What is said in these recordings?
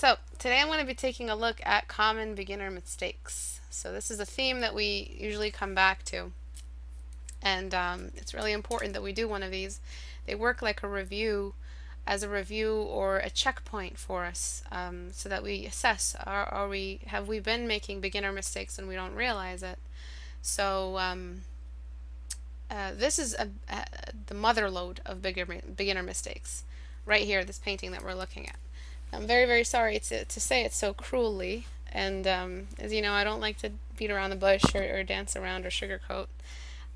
So today I'm going to be taking a look at common beginner mistakes. So this is a theme that we usually come back to, and it's really important that we do one of these. They work like a review, as a review or a checkpoint for us, so that we assess: have we been making beginner mistakes and we don't realize it? So this is the mother lode of beginner mistakes, right here. This painting that we're looking at. I'm very, very sorry to say it so cruelly. And as you know, I don't like to beat around the bush or dance around or sugarcoat.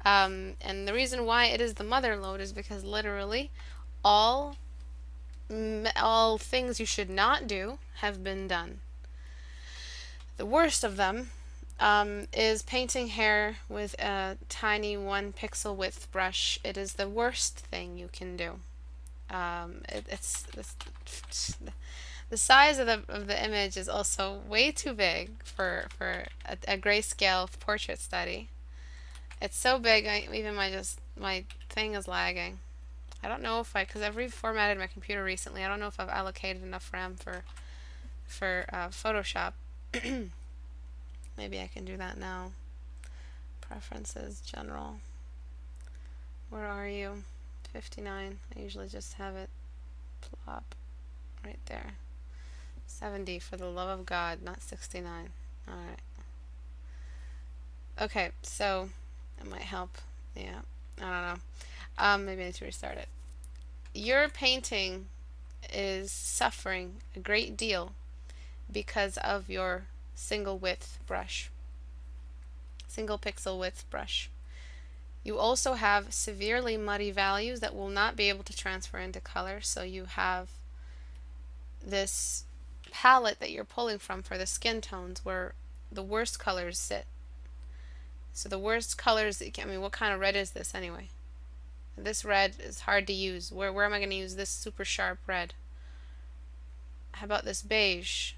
And the reason why it is the mother lode is because literally all all things you should not do have been done. The worst of them is painting hair with a tiny 1 pixel width brush. It is the worst thing you can do. It's the size of the image is also way too big for a grayscale portrait study. It's so big, even my thing is lagging. I don't know if because I've reformatted my computer recently. I don't know if I've allocated enough RAM for Photoshop. Maybe I can do that now. Preferences, general. Where are you? 59. I usually just have it plop right there. 70 for the love of God, not 69. Alright. Okay, so it might help. Yeah, I don't know. Maybe I need to restart it. Your painting is suffering a great deal because of your single pixel width brush. You also have severely muddy values that will not be able to transfer into color, so you have this palette that you're pulling from for the skin tones where the worst colors sit. So the worst colors, what kind of red is this anyway? This red is hard to use. Where am I going to use this super sharp red? How about this beige?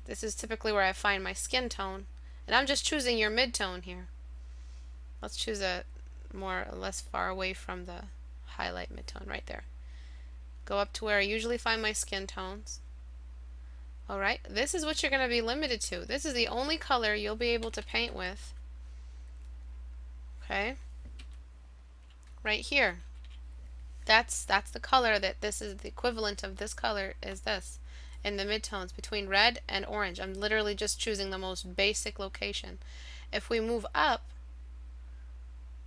This is typically where I find my skin tone. And I'm just choosing your mid-tone here. Let's choose a more or less far away from the highlight mid-tone right there. Go up to where I usually find my skin tones. Alright, this is what you're going to be limited to. This is the only color you'll be able to paint with. Okay? Right here. That's the color that this is the equivalent of. This color is this in the midtones between red and orange. I'm literally just choosing the most basic location. If we move up,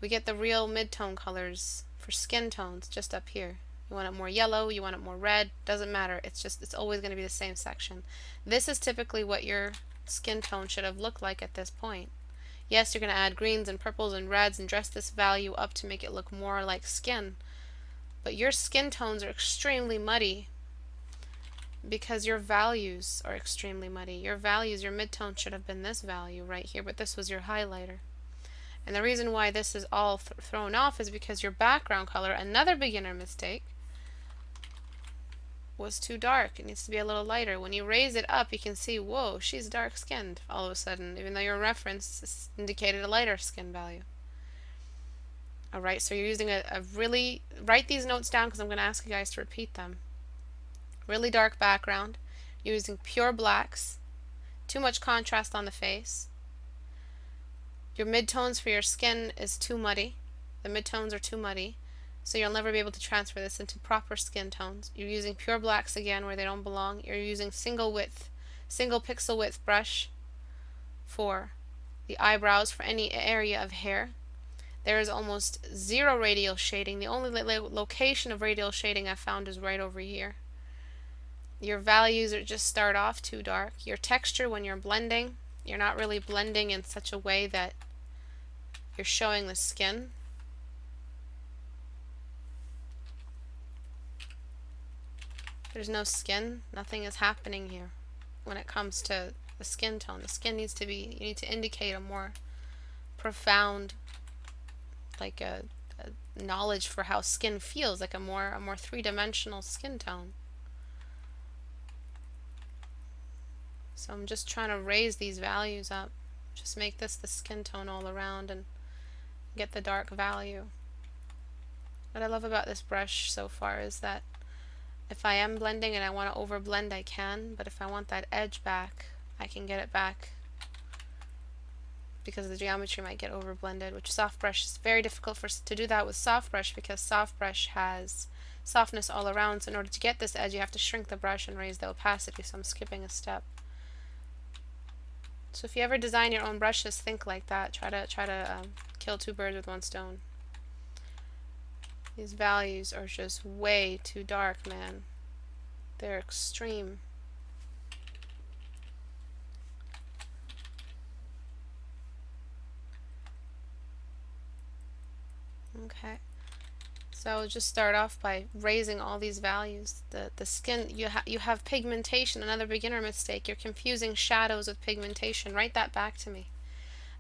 we get the real midtone colors for skin tones just up here. You want it more yellow, you want it more red, doesn't matter. It's always going to be the same section. This is typically what your skin tone should have looked like at this point. Yes, you're going to add greens and purples and reds and dress this value up to make it look more like skin. But your skin tones are extremely muddy because your values are extremely muddy. Your midtone should have been this value right here, but this was your highlighter. And the reason why this is all thrown off is because your background color, another beginner mistake, was too dark. It needs to be a little lighter. When you raise it up, you can see, whoa, she's dark skinned all of a sudden, even though your reference indicated a lighter skin value. Alright, so you're using a really, write these notes down because I'm going to ask you guys to repeat them. Really dark background, you're using pure blacks, too much contrast on the face. Your midtones for your skin is too muddy. The midtones are too muddy. So you'll never be able to transfer this into proper skin tones. You're using pure blacks again where they don't belong. You're using single pixel width brush for the eyebrows, for any area of hair. There is almost zero radial shading. The only location of radial shading I found is right over here. Your values just start off too dark. Your texture when you're blending, you're not really blending in such a way that you're showing the skin. There's no skin. Nothing is happening here when it comes to the skin tone. The skin needs to be, you need to indicate a more profound, like a knowledge for how skin feels, like a more three-dimensional skin tone. So I'm just trying to raise these values up. Just make this the skin tone all around and get the dark value. What I love about this brush so far is that If I am blending and I want to over blend, I can, but if I want that edge back, I can get it back because the geometry might get over blended, which soft brush is very difficult to do that with soft brush because soft brush has softness all around. So in order to get this edge, you have to shrink the brush and raise the opacity, so I'm skipping a step. So if you ever design your own brushes, think like that. Try to kill two birds with one stone. These values are just way too dark, man. They're extreme. Okay. So I'll just start off by raising all these values. The skin, you have pigmentation, another beginner mistake. You're confusing shadows with pigmentation. Write that back to me.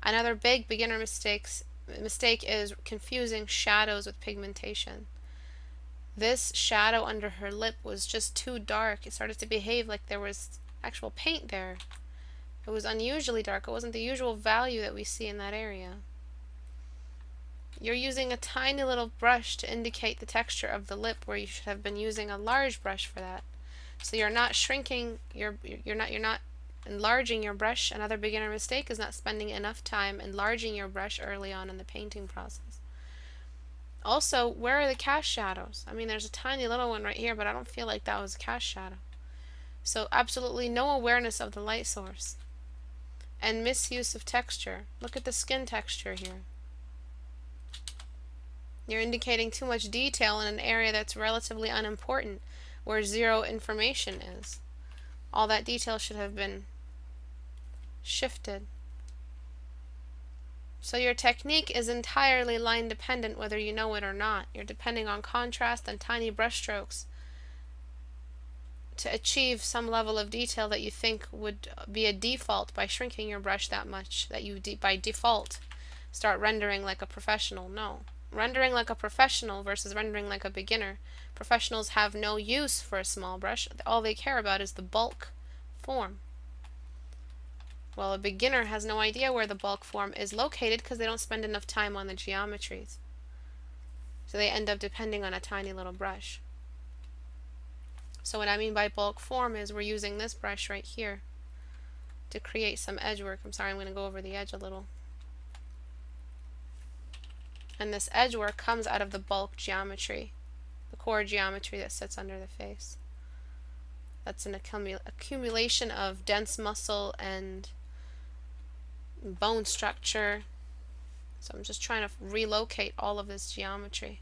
Another big beginner mistake is confusing shadows with pigmentation. This shadow under her lip was just too dark. It started to behave like there was actual paint there. It was unusually dark. It wasn't the usual value that we see in that area. You're using a tiny little brush to indicate the texture of the lip where you should have been using a large brush for that. So you're not shrinking, you're not enlarging your brush. Another beginner mistake is not spending enough time enlarging your brush early on in the painting process. Also, where are the cast shadows? I mean, there's a tiny little one right here, but I don't feel like that was a cast shadow. So absolutely no awareness of the light source. And misuse of texture. Look at the skin texture here. You're indicating too much detail in an area that's relatively unimportant, where zero information is. All that detail should have been shifted. So your technique is entirely line dependent whether you know it or not. You're depending on contrast and tiny brush strokes to achieve some level of detail that you think would be a default by shrinking your brush that much, that you by default start rendering like a professional. No. Rendering like a professional versus rendering like a beginner. Professionals have no use for a small brush. All they care about is the bulk form. Well, a beginner has no idea where the bulk form is located because they don't spend enough time on the geometries. So they end up depending on a tiny little brush. So what I mean by bulk form is we're using this brush right here to create some edge work. I'm sorry, I'm going to go over the edge a little. And this edge work comes out of the bulk geometry, the core geometry that sits under the face. That's an accumulation of dense muscle and bone structure. So I'm just trying to relocate all of this geometry.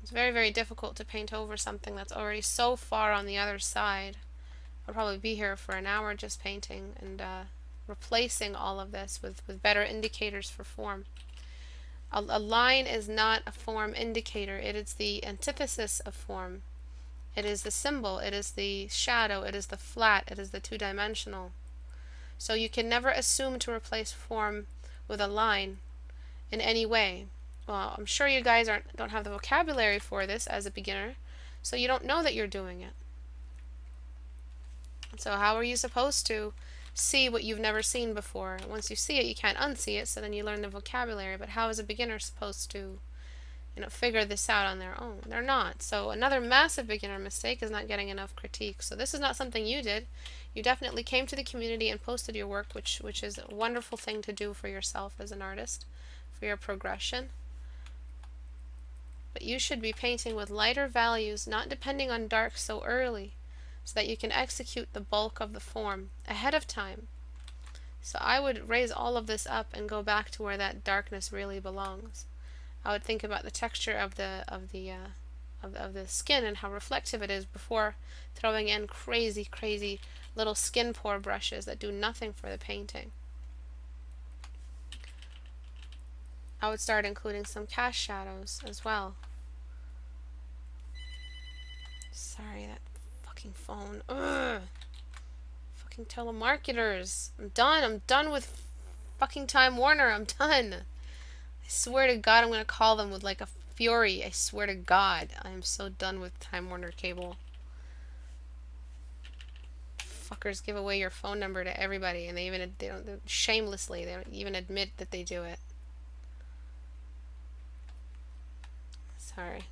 It's very, very difficult to paint over something that's already so far on the other side. I'll probably be here for an hour just painting and replacing all of this with better indicators for form. A line is not a form indicator. It is the antithesis of form. It is the symbol. It is the shadow. It is the flat. It is the two-dimensional. So you can never assume to replace form with a line in any way. Well, I'm sure you guys don't have the vocabulary for this as a beginner, so you don't know that you're doing it. So how are you supposed to see what you've never seen before? Once you see it, you can't unsee it, so then you learn the vocabulary. But how is a beginner supposed to, figure this out on their own? They're not. So another massive beginner mistake is not getting enough critique. So this is not something you did. You definitely came to the community and posted your work, which is a wonderful thing to do for yourself as an artist, for your progression. But you should be painting with lighter values, not depending on dark so early, so that you can execute the bulk of the form ahead of time. So I would raise all of this up and go back to where that darkness really belongs. I would think about the texture of the skin and how reflective it is before throwing in crazy little skin pore brushes that do nothing for the painting. I would start including some cast shadows as well. Sorry, that fucking phone. Ugh. Fucking telemarketers. I'm done with fucking Time Warner. I'm done. I swear to God, I'm gonna call them with like a fury. I swear to God, I am so done with Time Warner cable. Fuckers give away your phone number to everybody, and they don't shamelessly. They don't even admit that they do it. Sorry.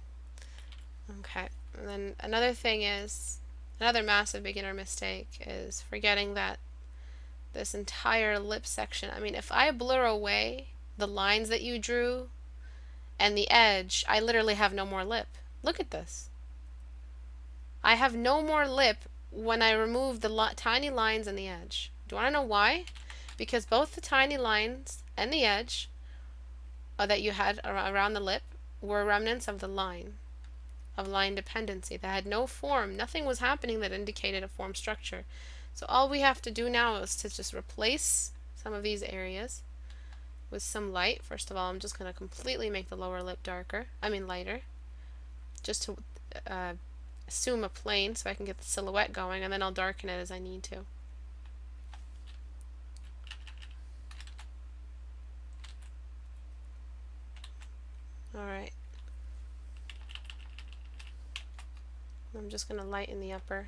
Okay, and then another massive beginner mistake is forgetting that this entire lip section, I mean, if I blur away the lines that you drew and the edge, I literally have no more lip. Look at this. I have no more lip when I remove the tiny lines and the edge. Do you want to know why? Because both the tiny lines and the edge that you had around the lip were remnants of the line, of line dependency that had no form. Nothing was happening that indicated a form structure. So all we have to do now is to just replace some of these areas with some light. First of all, I'm just going to completely make the lower lip lighter, just to assume a plane so I can get the silhouette going, and then I'll darken it as I need to. Alright. I'm just going to lighten the upper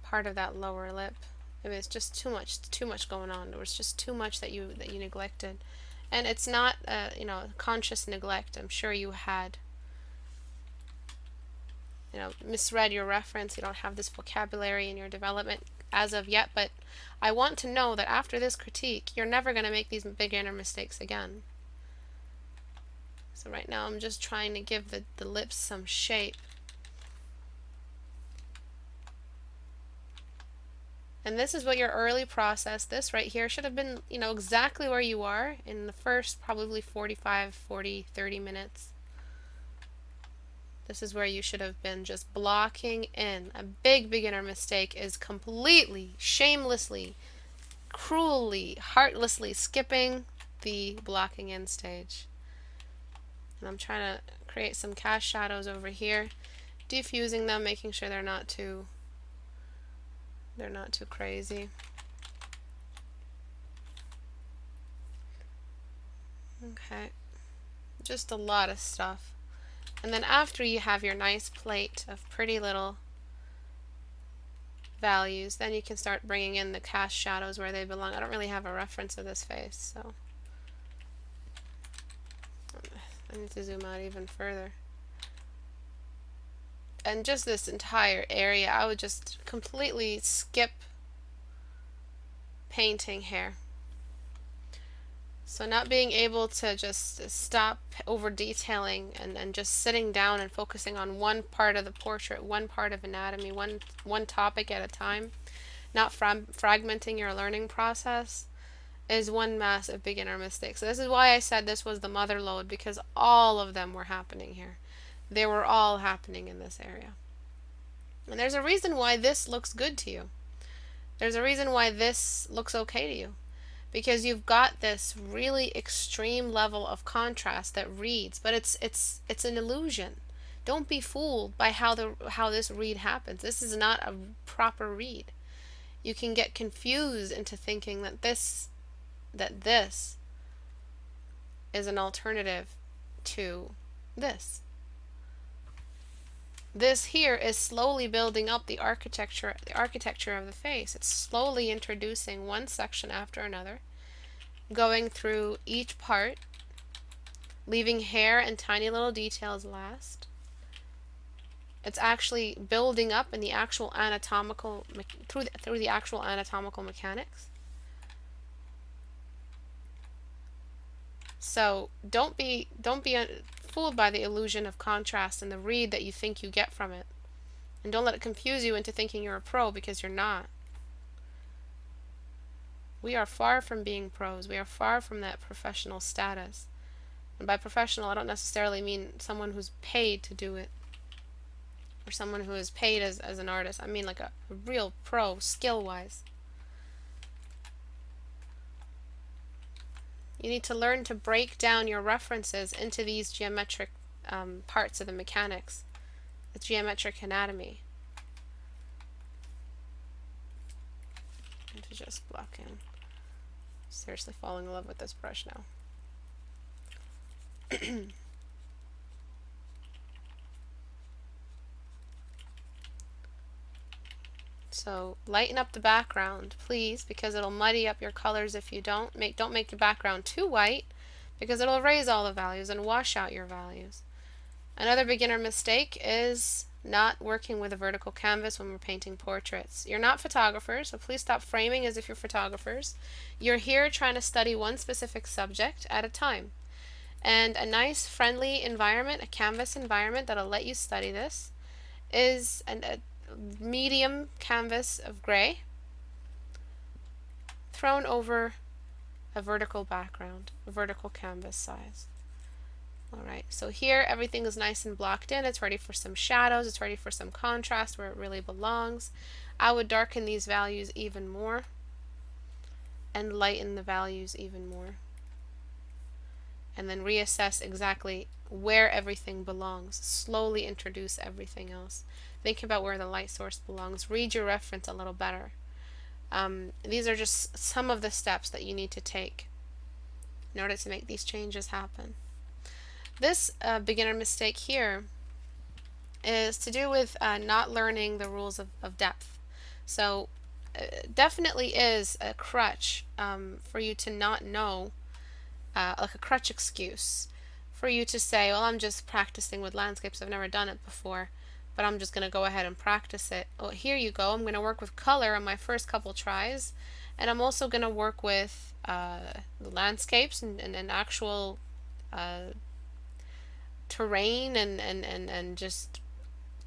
part of that lower lip. I mean, it's just too much going on. There was just too much that you neglected. And it's not conscious neglect. I'm sure you had misread your reference. You don't have this vocabulary in your development as of yet, but I want to know that after this critique, you're never going to make these beginner mistakes again. So right now I'm just trying to give the lips some shape. And this is what your early process, this right here, should have been, exactly where you are in the first probably 45, 40, 30 minutes. This is where you should have been just blocking in. A big beginner mistake is completely, shamelessly, cruelly, heartlessly skipping the blocking in stage. And I'm trying to create some cast shadows over here, diffusing them, making sure they're not too crazy. Okay, just a lot of stuff. And then after you have your nice plate of pretty little values, then you can start bringing in the cast shadows where they belong. I don't really have a reference of this face, so I need to zoom out even further. And just this entire area, I would just completely skip painting hair. So not being able to just stop over detailing and just sitting down and focusing on one part of the portrait, one part of anatomy, one topic at a time, not fragmenting your learning process, is one massive beginner mistake. So this is why I said this was the mother lode, because all of them were happening here. They were all happening in this area. And there's a reason why this looks good to you. There's a reason why this looks okay to you. Because you've got this really extreme level of contrast that reads, but it's an illusion. Don't be fooled by how this read happens. This is not a proper read. You can get confused into thinking that this is an alternative to this. This here is slowly building up the architecture of the face. It's slowly introducing one section after another, going through each part, leaving hair and tiny little details last. It's actually building up in the actual anatomical through the actual anatomical mechanics. So don't be fooled by the illusion of contrast and the read that you think you get from it. And don't let it confuse you into thinking you're a pro, because you're not. We are far from being pros. We are far from that professional status. And by professional, I don't necessarily mean someone who's paid to do it, or someone who is paid as an artist. I mean like a real pro, skill-wise. You need to learn to break down your references into these geometric parts of the mechanics, the geometric anatomy. And to just block in. Seriously falling in love with this brush now. So lighten up the background, please, because it'll muddy up your colors if you don't make the background too white, because it'll erase all the values and wash out your values. Another beginner mistake is not working with a vertical canvas when we're painting portraits. You're not photographers, so please stop framing as if you're photographers. You're here trying to study one specific subject at a time. And a nice, friendly environment, a canvas environment that'll let you study this, is a medium canvas of gray thrown over a vertical background, a vertical canvas size. Alright, so here everything is nice and blocked in. It's ready for some shadows. It's ready for some contrast where it really belongs. I would darken these values even more and lighten the values even more. And then reassess exactly where everything belongs. Slowly introduce everything else. Think about where the light source belongs. Read your reference a little better. These are just some of the steps that you need to take in order to make these changes happen. This beginner mistake here is to do with not learning the rules of depth. So definitely is a crutch for you to not know, like a crutch excuse for you to say, well, I'm just practicing with landscapes, I've never done it before, but I'm just going to go ahead and practice it. Well, here you go. I'm going to work with color on my first couple tries, and I'm also going to work with the landscapes and actual terrain and just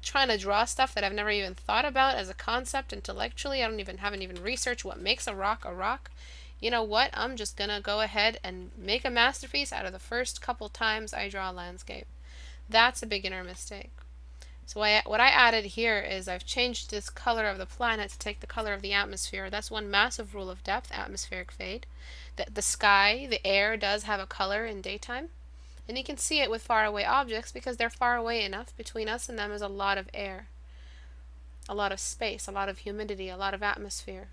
trying to draw stuff that I've never even thought about as a concept intellectually. Haven't even researched what makes a rock a rock. You know what? I'm just gonna go ahead and make a masterpiece out of the first couple times I draw a landscape. That's a beginner mistake. So what I added here is I've changed this color of the planet to take the color of the atmosphere. That's one massive rule of depth, atmospheric fade. The sky, the air does have a color in daytime. And you can see it with faraway objects because they're far away enough. Between us and them is a lot of air, a lot of space, a lot of humidity, a lot of atmosphere.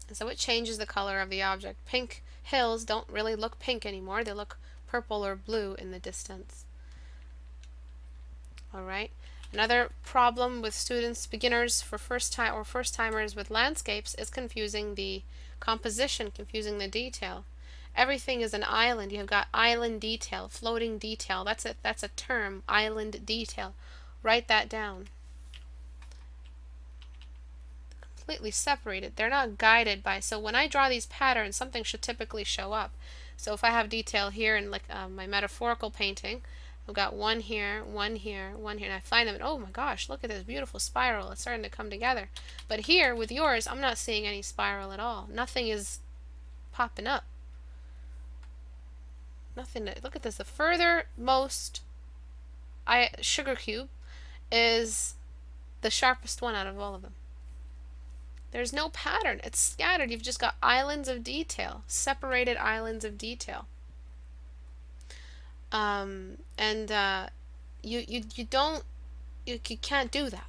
And so it changes the color of the object. Pink hills don't really look pink anymore. They look purple or blue in the distance. Alright. Another problem with students, beginners for first-timers with landscapes is confusing the composition, confusing the detail. Everything is an island. You've got island detail, floating detail. That's a term, island detail. Write that down. Completely separated. They're not guided by. So when I draw these patterns, something should typically show up. So if I have detail here in like my metaphorical painting, I've got one here, one here, one here, and I find them, and oh my gosh, look at this beautiful spiral. It's starting to come together. But here with yours, I'm not seeing any spiral at all. Nothing is popping up. Nothing to, look at this. The furthermost sugar cube is the sharpest one out of all of them. There's no pattern. It's scattered. You've just got islands of detail, separated islands of detail. You can't do that.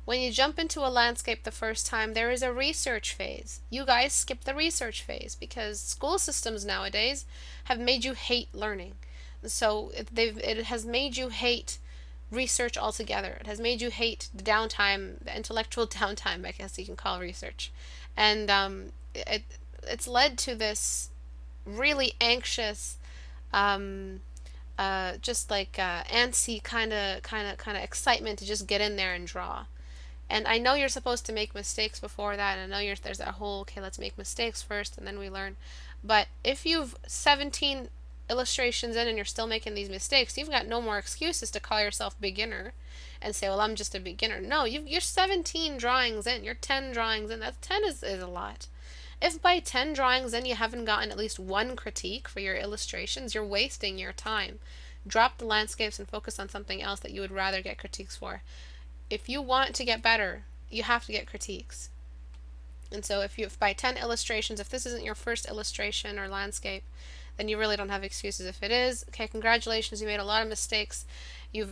When you jump into a landscape the first time, there is a research phase. You guys skip the research phase because school systems nowadays have made you hate learning. So it has made you hate research altogether. It has made you hate the downtime, the intellectual downtime, I guess you can call research. And it's led to this really anxious, just like antsy kind of excitement to just get in there and draw. And I know you're supposed to make mistakes before that, and I know there's that whole, okay, let's make mistakes first and then we learn. But if you've 17 illustrations in and you're still making these mistakes, you've got no more excuses to call yourself beginner and say, well, I'm just a beginner. No, you're 17 drawings in, you're 10 drawings in. That's 10 is a lot. If by 10 drawings in you haven't gotten at least one critique for your illustrations, you're wasting your time. Drop the landscapes and focus on something else that you would rather get critiques for. If you want to get better, you have to get critiques. And so if by 10 illustrations, if this isn't your first illustration or landscape, then you really don't have excuses. If it is, okay, congratulations, you made a lot of mistakes. You're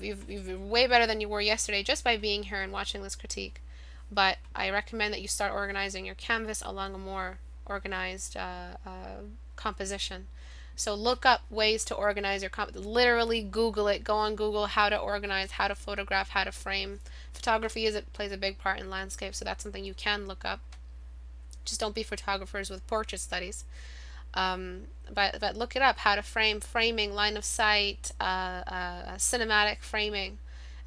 way better than you were yesterday just by being here and watching this critique. But I recommend that you start organizing your canvas along a more organized composition. So look up ways to organize your literally Google it. Go on Google how to organize, how to photograph, how to frame. Photography plays a big part in landscape, so that's something you can look up. Just don't be photographers with portrait studies. But look it up, how to framing, line of sight, cinematic framing,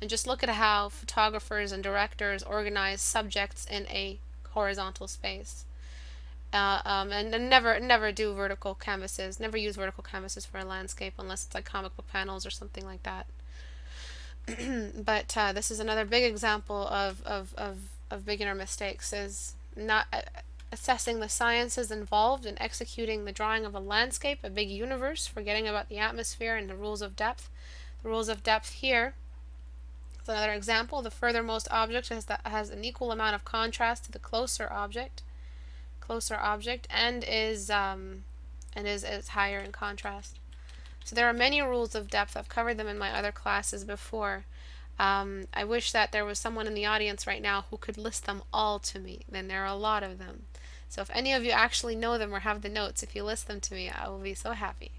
and just look at how photographers and directors organize subjects in a horizontal space. And never do vertical canvases. Never use vertical canvases for a landscape unless it's like comic book panels or something like that. But this is another big example of beginner mistakes, is not assessing the sciences involved in executing the drawing of a landscape, a big universe, forgetting about the atmosphere and the rules of depth. The rules of depth here is another example. The furthermost object has an equal amount of contrast to the closer object, and is higher in contrast. So there are many rules of depth. I've covered them in my other classes before. I wish that there was someone in the audience right now who could list them all to me. Then there are a lot of them. So if any of you actually know them or have the notes, if you list them to me, I will be so happy.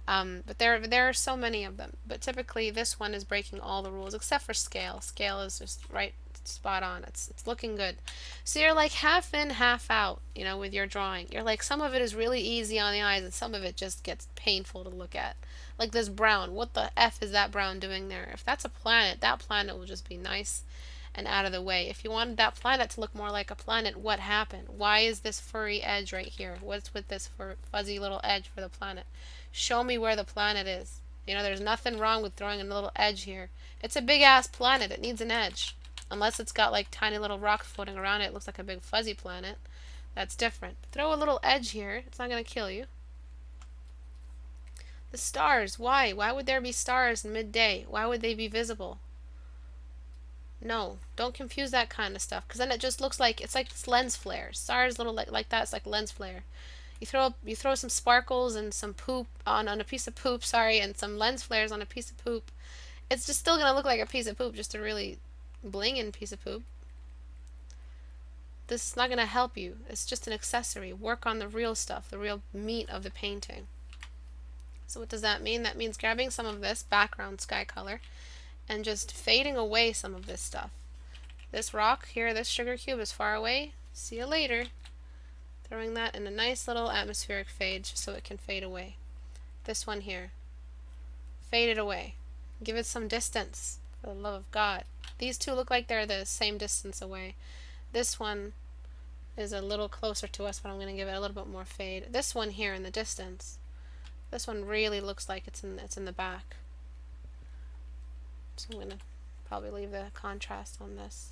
But there are so many of them. But typically this one is breaking all the rules except for scale. Scale is just right spot on. It's looking good. So you're like half in, half out, with your drawing. You're like, some of it is really easy on the eyes and some of it just gets painful to look at. Like this brown. What the F is that brown doing there? If that's a planet, that planet will just be nice and out of the way. If you wanted that planet to look more like a planet, what happened? Why is this furry edge right here? What's with this fuzzy little edge for the planet? Show me where the planet is. There's nothing wrong with throwing a little edge here. It's a big ass planet. It needs an edge. Unless it's got like tiny little rocks floating around it, it looks like a big fuzzy planet. That's different. Throw a little edge here. It's not going to kill you. The stars. Why? Why would there be stars in midday? Why would they be visible? No, don't confuse that kind of stuff, because then it just looks like it's lens flares. Stars little like that. It's like lens flare. You throw some sparkles and some poop on a piece of poop, and some lens flares on a piece of poop. It's just still gonna look like a piece of poop, just a really blingin' piece of poop. This is not gonna help you. It's just an accessory. Work on the real stuff, the real meat of the painting. So what does that mean? That means grabbing some of this background sky color and just fading away some of this stuff. This rock here, this sugar cube is far away. See you later. Throwing that in a nice little atmospheric fade just so it can fade away. This one here. Fade it away. Give it some distance, for the love of God. These two look like they're the same distance away. This one is a little closer to us, but I'm going to give it a little bit more fade. This one here in the distance. This one really looks like it's in the back. So I'm going to probably leave the contrast on this.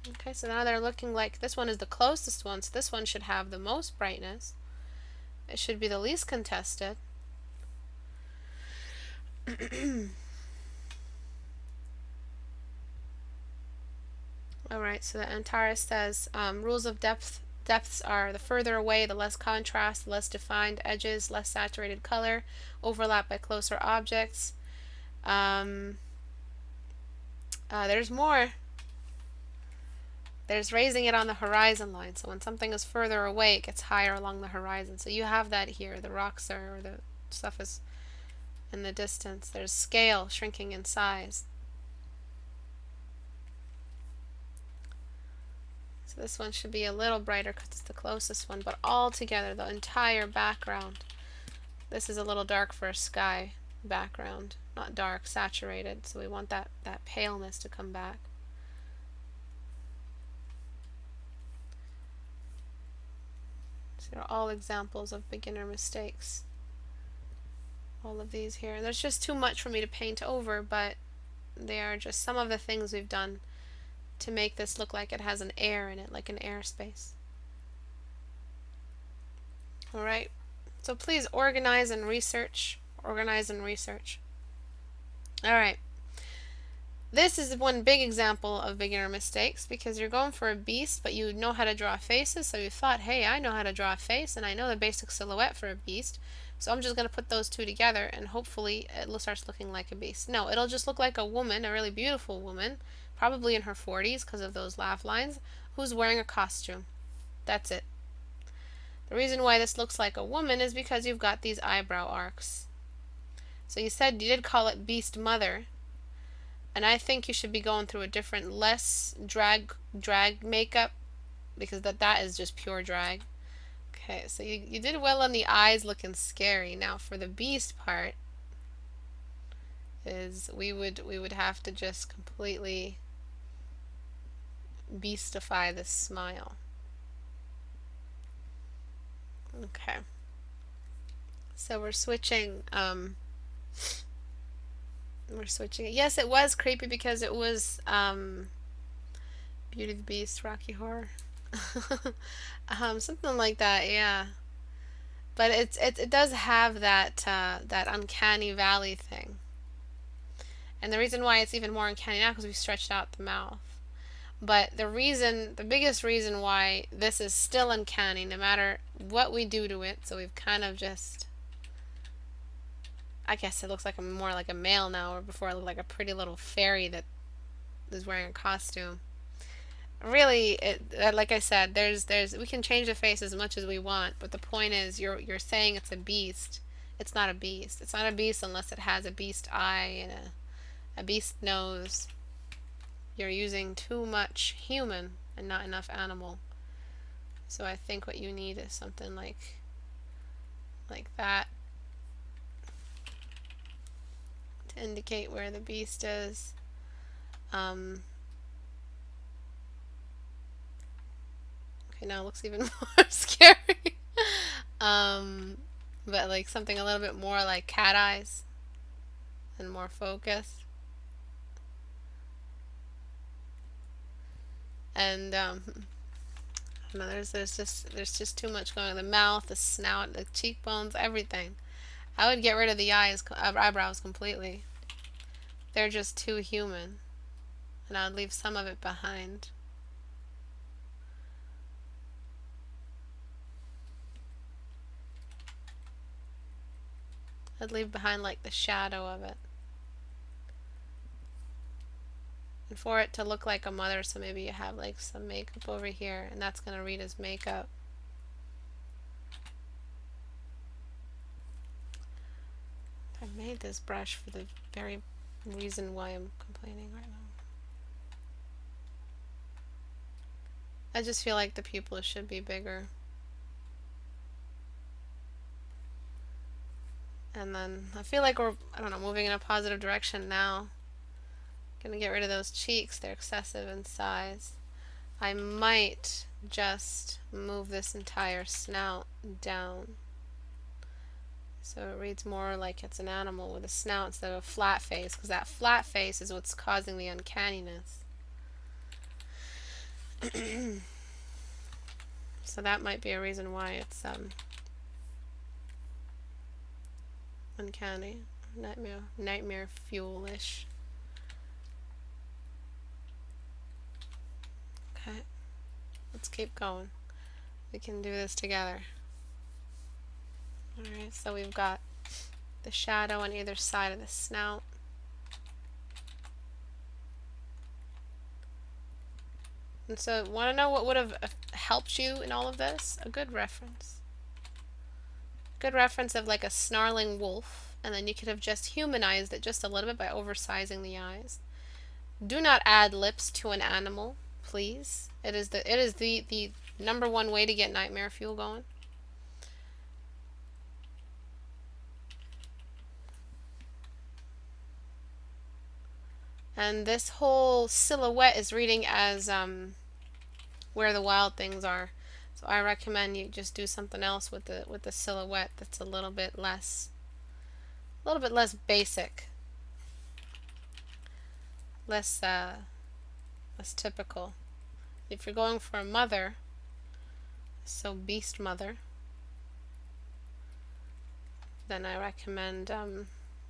Okay, so now they're looking like this one is the closest one, so this one should have the most brightness. It should be the least contested. Alright, so the Antares says rules of depths are: the further away, the less contrast, the less defined edges, less saturated color, overlap by closer objects. There's more. There's raising it on the horizon line. So when something is further away, it gets higher along the horizon. So you have that here. The rocks or the stuff is in the distance. There's scale, shrinking in size. So this one should be a little brighter because it's the closest one, but all together, the entire background. This is a little dark for a sky background. Not dark, saturated. So we want that paleness to come back. These are all examples of beginner mistakes. All of these here. And there's just too much for me to paint over, but they are just some of the things we've done to make this look like it has an air in it, like an airspace. Alright, so please organize and research. Organize and research. Alright. This is one big example of beginner mistakes, because you're going for a beast, but you know how to draw faces, so you thought, hey, I know how to draw a face, and I know the basic silhouette for a beast, so I'm just going to put those two together, and hopefully it starts looking like a beast. No, it'll just look like a woman, a really beautiful woman, probably in her 40s because of those laugh lines, who's wearing a costume. That's it. The reason why this looks like a woman is because you've got these eyebrow arcs. So you did call it Beast Mother, and I think you should be going through a different, less drag makeup, because that is just pure drag. Okay, so you did well on the eyes looking scary. Now for the beast part is we would have to just completely beastify this smile. Okay. So we're switching it. Yes, it was creepy because it was Beauty the Beast, Rocky Horror. Something like that, yeah. But it does have that uncanny valley thing. And the reason why it's even more uncanny now because we stretched out the mouth. But the biggest reason why this is still uncanny, no matter what we do to it, so we've kind of just, I guess it looks like more like a male now, or before it looked like a pretty little fairy that is wearing a costume. Really, like I said, we can change the face as much as we want, but the point is, you're saying it's a beast. It's not a beast. It's not a beast unless it has a beast eye and a beast nose. You're using too much human and not enough animal. So I think what you need is something like that to indicate where the beast is. Okay, now it looks even more scary. But like something a little bit more like cat eyes and more focused. And no, there's just too much going on. The mouth, the snout, the cheekbones, everything. I would get rid of the eyebrows completely. They're just too human. And I would leave some of it behind. I'd leave behind like the shadow of it. And for it to look like a mother, so maybe you have like some makeup over here, and that's going to read as makeup. I made this brush for the very reason why I'm complaining right now. I just feel like the pupils should be bigger. And then I feel like we're, I don't know, moving in a positive direction now. Gonna get rid of those cheeks, they're excessive in size. I might just move this entire snout down so it reads more like it's an animal with a snout instead of a flat face, because that flat face is what's causing the uncanniness. So that might be a reason why it's uncanny, nightmare fuel-ish. Okay, let's keep going. We can do this together. Alright, so we've got the shadow on either side of the snout. And so, want to know what would have helped you in all of this? A good reference. Good reference of like a snarling wolf, and then you could have just humanized it just a little bit by oversizing the eyes. Do not add lips to an animal, please. It is the number one way to get nightmare fuel going. And this whole silhouette is reading as where the wild things are. So I recommend you just do something else with the silhouette that's a little bit less basic, less typical. If you're going for a mother, so beast mother, then I recommend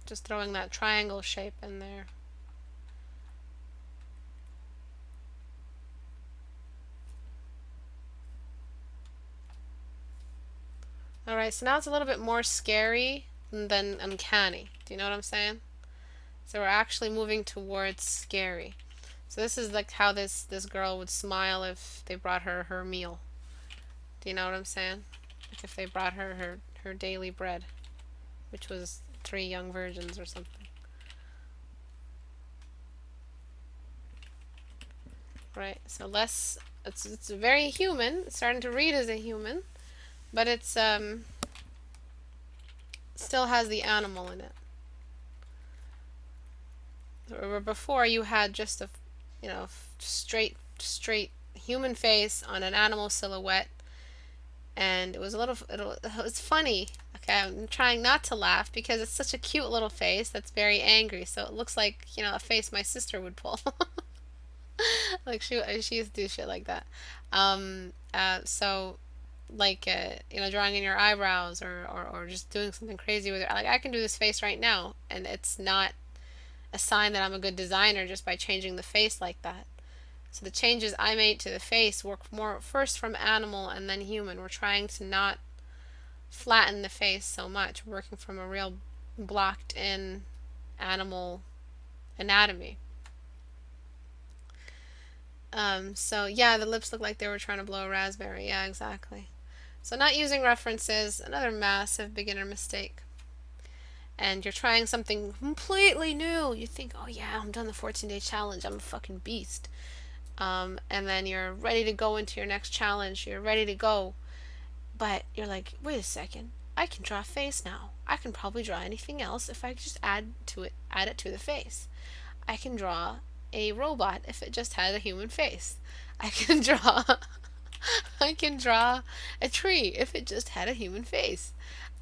just throwing that triangle shape in there. Alright, so now it's a little bit more scary than uncanny. Do you know what I'm saying? So we're actually moving towards scary. So this is like how this girl would smile if they brought her her meal. Do you know what I'm saying? Like if they brought her her daily bread, which was 3 young virgins or something. Right, so it's very human. It's starting to read as a human. but it's still has the animal in it. Where before you had just a, straight human face on an animal silhouette, and it was a little, it's funny. Okay, I'm trying not to laugh because it's such a cute little face that's very angry. So it looks like, a face my sister would pull. Like she used to do shit like that. So like drawing in your eyebrows, or just doing something crazy with it. Like I can do this face right now, and it's not a sign that I'm a good designer just by changing the face like that. So the changes I made to the face work more first from animal and then human. We're trying to not flatten the face so much. We're working from a real blocked in animal anatomy. So yeah, the lips look like they were trying to blow a raspberry. Yeah, exactly. So not using references, another massive beginner mistake. And you're trying something completely new. You think, oh yeah, I'm done the 14-day challenge. I'm a fucking beast. And then you're ready to go into your next challenge. You're ready to go. But you're like, wait a second. I can draw a face now. I can probably draw anything else if I just add it to the face. I can draw a robot if it just had a human face. I can draw I can draw a tree if it just had a human face.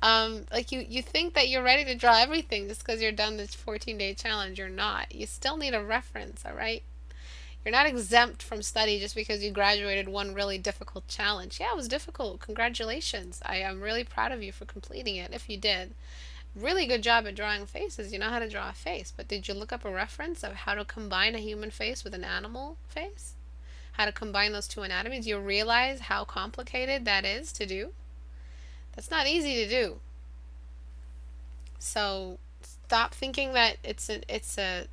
Like you think that you're ready to draw everything just because you're done this 14-day challenge. You're not. You still need a reference, all right? You're not exempt from study just because you graduated one really difficult challenge. Yeah, it was difficult. Congratulations. I am really proud of you for completing it, if you did. Really good job at drawing faces. You know how to draw a face, but did you look up a reference of how to combine a human face with an animal face? How to combine those two anatomies? Do you realize how complicated that is to do? That's not easy to do. So stop thinking that it's a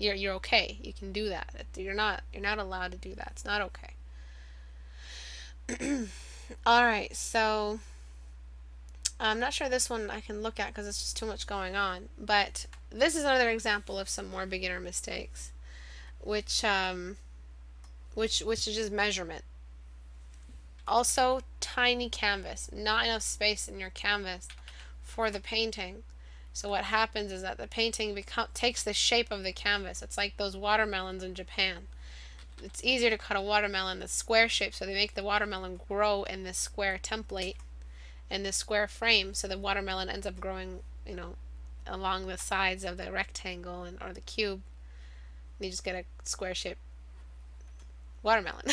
you're okay. You can do that. You're not allowed to do that. It's not okay. All right. So I'm not sure this one I can look at because it's just too much going on. But this is another example of some more beginner mistakes, which is just measurement. Also, tiny canvas, not enough space in your canvas for the painting. So what happens is that the painting takes the shape of the canvas. It's like those watermelons in Japan. It's easier to cut a watermelon in square shape, so they make the watermelon grow in this square template, in this square frame, so the watermelon ends up growing, along the sides of the rectangle or the cube. And you just get a square shaped watermelon.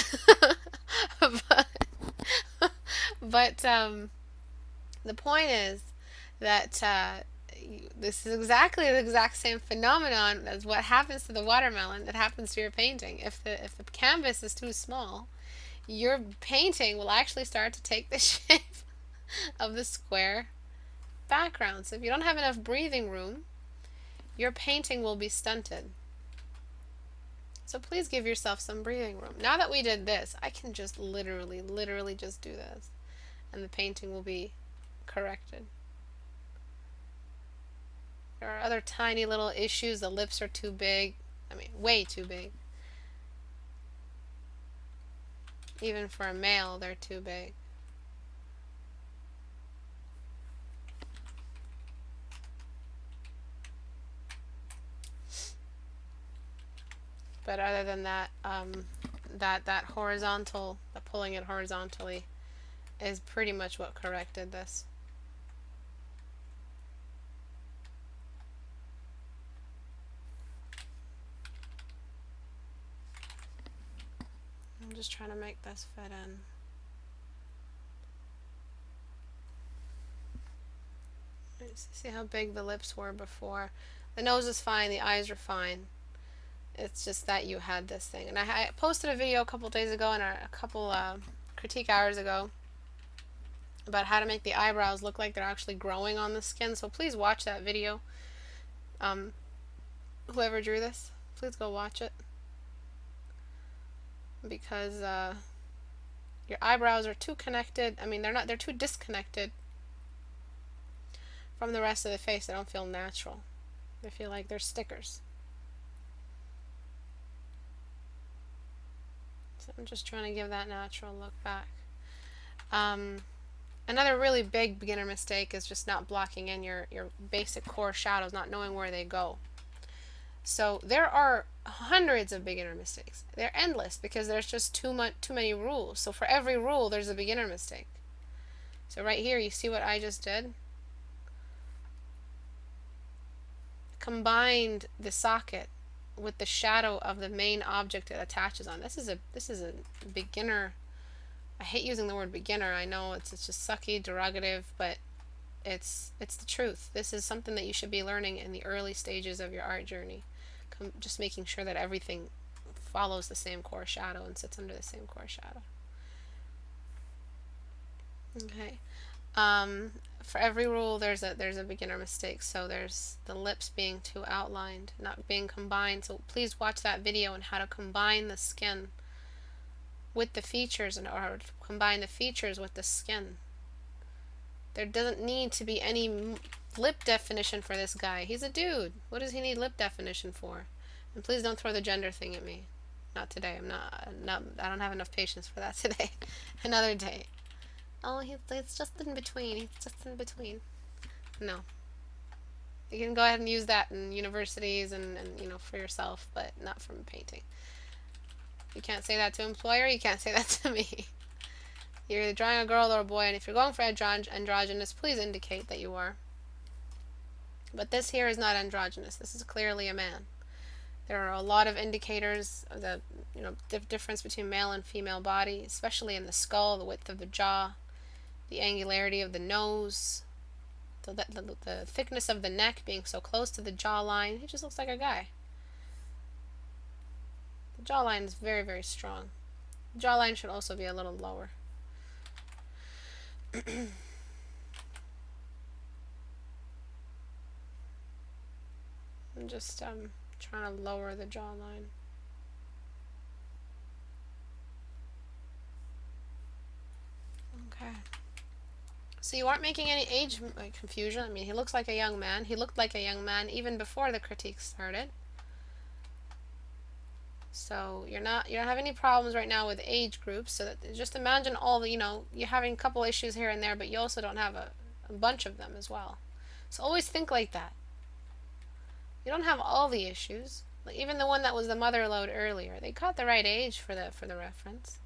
but but the point is that this is exactly the exact same phenomenon as what happens to the watermelon that happens to your painting. If the canvas is too small, your painting will actually start to take the shape of the square background. So if you don't have enough breathing room, your painting will be stunted. So please give yourself some breathing room. Now that we did this, I can just literally just do this, and the painting will be corrected. There are other tiny little issues. The lips are too big. I mean, way too big. Even for a male, they're too big. But other than that, that horizontal, pulling it horizontally is pretty much what corrected this. I'm just trying to make this fit in. See how big the lips were before. The nose is fine, the eyes are fine. It's just that you had this thing. And I posted a video a couple days ago and a couple critique hours ago about how to make the eyebrows look like they're actually growing on the skin. So please watch that video. Whoever drew this, please go watch it. Because your eyebrows are too connected. I mean, they're too disconnected from the rest of the face. They don't feel natural. They feel like they're stickers. So I'm just trying to give that natural look back. Another really big beginner mistake is just not blocking in your basic core shadows, not knowing where they go. So there are hundreds of beginner mistakes. They're endless because there's just too many rules. So for every rule, there's a beginner mistake. So right here, you see what I just did? Combined the socket with the shadow of the main object it attaches on. This is a beginner. I hate using the word beginner. I know it's just sucky, derogative, but it's the truth. This is something that you should be learning in the early stages of your art journey. Just making sure that everything follows the same core shadow and sits under the same core shadow. Okay. For every rule, there's a beginner mistake. So there's the lips being too outlined, not being combined. So please watch that video on how to combine the skin with the features, or combine the features with the skin. There doesn't need to be any lip definition for this guy. He's a dude. What does he need lip definition for? And please don't throw the gender thing at me. Not today. I don't have enough patience for that today. Another day. Oh, it's just in between. He's just in between. No. You can go ahead and use that in universities and for yourself, but not from painting. You can't say that to an employer. You can't say that to me. You're either drawing a girl or a boy, and if you're going for androgynous, please indicate that you are. But this here is not androgynous. This is clearly a man. There are a lot of indicators of the difference between male and female body, especially in the skull, the width of the jaw, the angularity of the nose, the thickness of the neck being so close to the jawline. He just looks like a guy. The jawline is very, very strong. The jawline should also be a little lower. I'm just trying to lower the jawline. Okay. So you aren't making any age confusion. I mean, he looks like a young man. He looked like a young man even before the critique started. So you don't have any problems right now with age groups. So that, just imagine all the, you're having a couple issues here and there, but you also don't have a bunch of them as well. So always think like that. You don't have all the issues. Like even the one that was the mother load earlier, they caught the right age for the reference.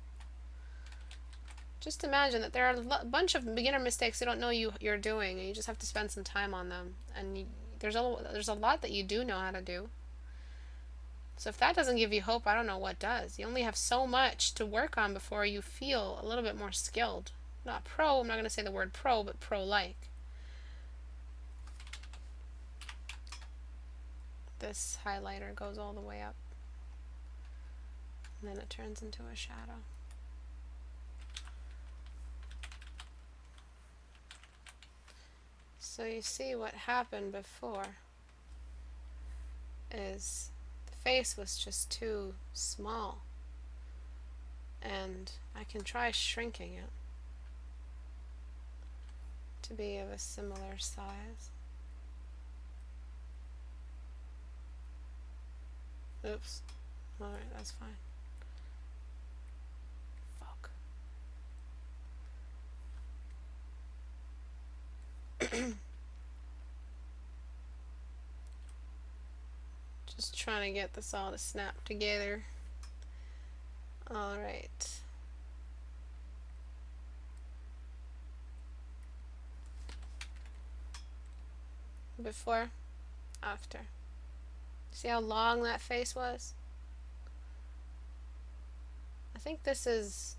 Just imagine that there are a bunch of beginner mistakes you don't know you're doing, and you just have to spend some time on them. And there's a lot that you do know how to do. So if that doesn't give you hope, I don't know what does. You only have so much to work on before you feel a little bit more skilled. Not pro, I'm not going to say the word pro, but pro-like. This highlighter goes all the way up. And then it turns into a shadow. So you see what happened before is the face was just too small, and I can try shrinking it to be of a similar size. Oops. Alright, that's fine. Fuck. Just trying to get this all to snap together. Alright. Before, after. See how long that face was? I think this is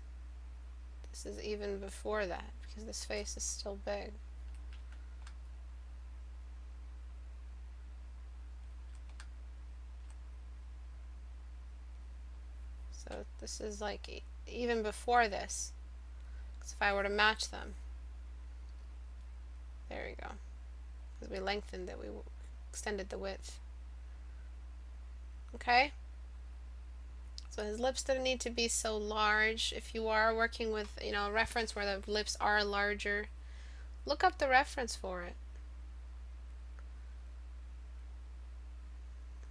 even before that, because this face is still big. So this is like even before this. Because if I were to match them, there we go. Because we lengthened it, we extended the width. Okay? So his lips didn't need to be so large. If you are working with, a reference where the lips are larger, look up the reference for it.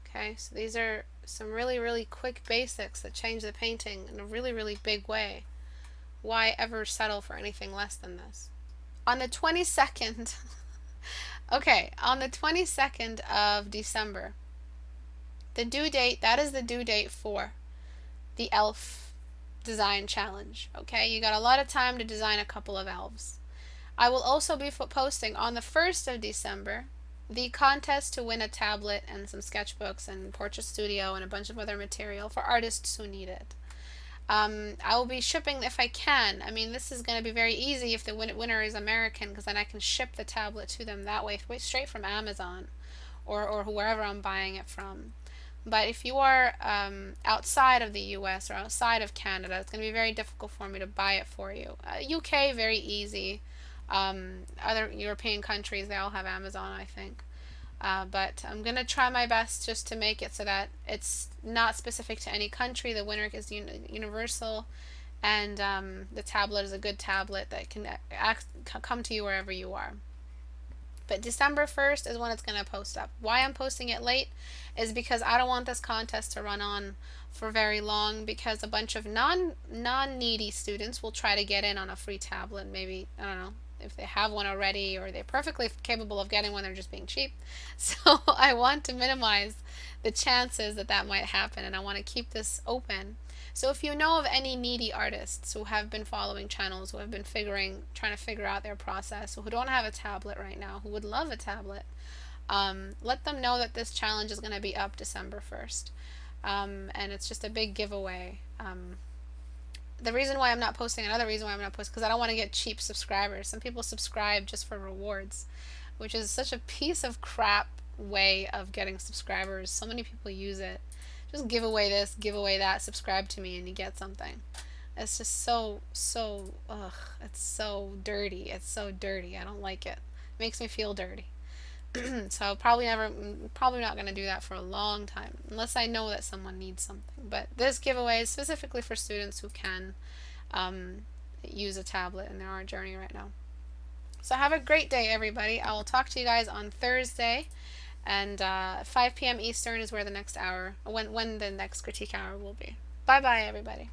Okay, so these are some really, really quick basics that change the painting in a really, really big way. Why ever settle for anything less than this? On the 22nd, okay, on the 22nd of December, the due date, that is the due date for the elf design challenge. Okay, you got a lot of time to design a couple of elves. I will also be posting on the 1st of December the contest to win a tablet and some sketchbooks and Portrait Studio and a bunch of other material for artists who need it. I will be shipping if I can. I mean, this is going to be very easy if the winner is American, because then I can ship the tablet to them that way, straight from Amazon or wherever I'm buying it from. But if you are outside of the US or outside of Canada, it's going to be very difficult for me to buy it for you. UK, very easy. Other European countries, they all have Amazon, I think. But I'm going to try my best just to make it so that it's not specific to any country. The winner is universal, and the tablet is a good tablet that can come to you wherever you are. But December 1st is when it's going to post up. Why I'm posting it late is because I don't want this contest to run on for very long, because a bunch of non-needy students will try to get in on a free tablet. Maybe, I don't know, if they have one already, or they're perfectly capable of getting one, they're just being cheap. So I want to minimize the chances that that might happen, and I want to keep this open. So if you know of any needy artists who have been following channels, who have been trying to figure out their process, who don't have a tablet right now, who would love a tablet, let them know that this challenge is going to be up December 1st. And it's just a big giveaway. The reason why I'm not posting, another reason why I'm not posting, because I don't want to get cheap subscribers. Some people subscribe just for rewards, which is such a piece of crap way of getting subscribers. So many people use it. Just give away this, give away that, subscribe to me and you get something. It's just so, it's so dirty. It's so dirty. I don't like it. It makes me feel dirty. So probably not going to do that for a long time, unless I know that someone needs something. But this giveaway is specifically for students who can use a tablet in their art journey right now. So have a great day, everybody. I will talk to you guys on Thursday, and 5 p.m. Eastern is where the next hour, when the next critique hour will be. Bye bye, everybody.